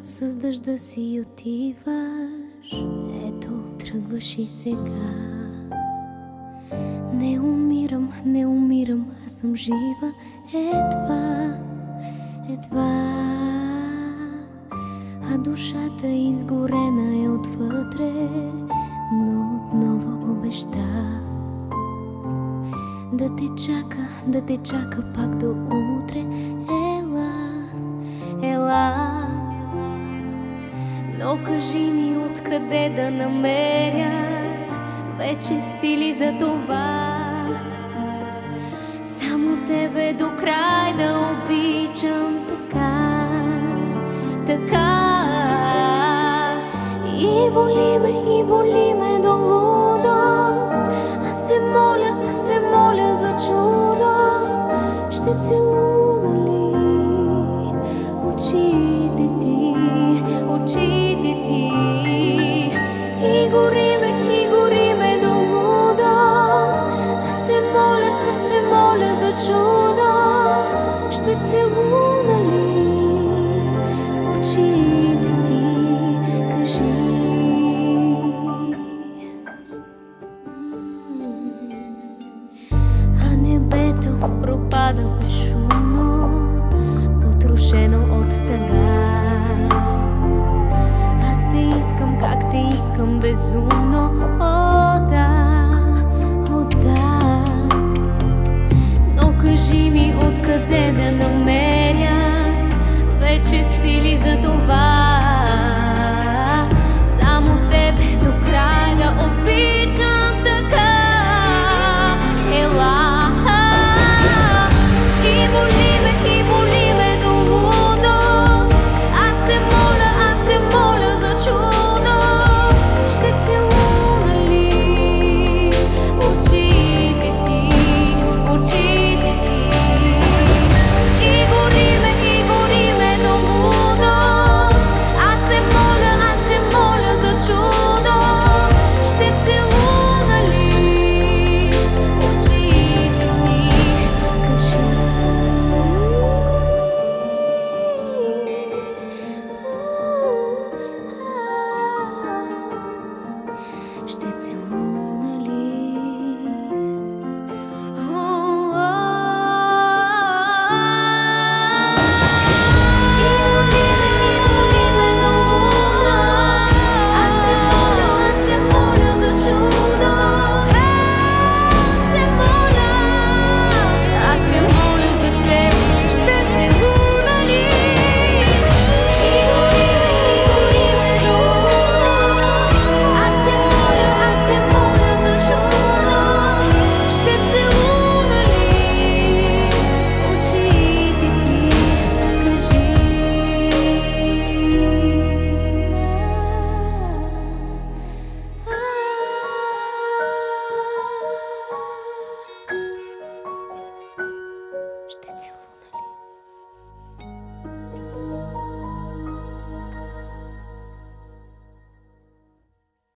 С дъжда си отиваш, ето тръгваш и сега. Не умирам, аз съм жива, едва. А душата изгорена е отвътре, но отново обеща да те чака пак до утре. Ела, но кажи ми откъде да намеря вече сили за това. Само тебе до край да обичам така. И боли ме до лудост. Аз се моля за чудо. Ще целуна ли очите ти? И гори ме до лудост. Аз се моля за чудо. Ще целуна ли очите ти? Кажи. А небето пропада безшумно, потрошено от тъга. Аз те искам, как те искам безумно. О да. Но кажи ми откъде да намеря вече сили за това. Само тебе до край да обичам така. Ела. И боли ме до лудост. Аз се моля за чудо. Ще целуна ли очите ти? И гори ме до лудост. Аз се моля за чудо. Ще целуна ли очите ти? Кажи. Ще целуна.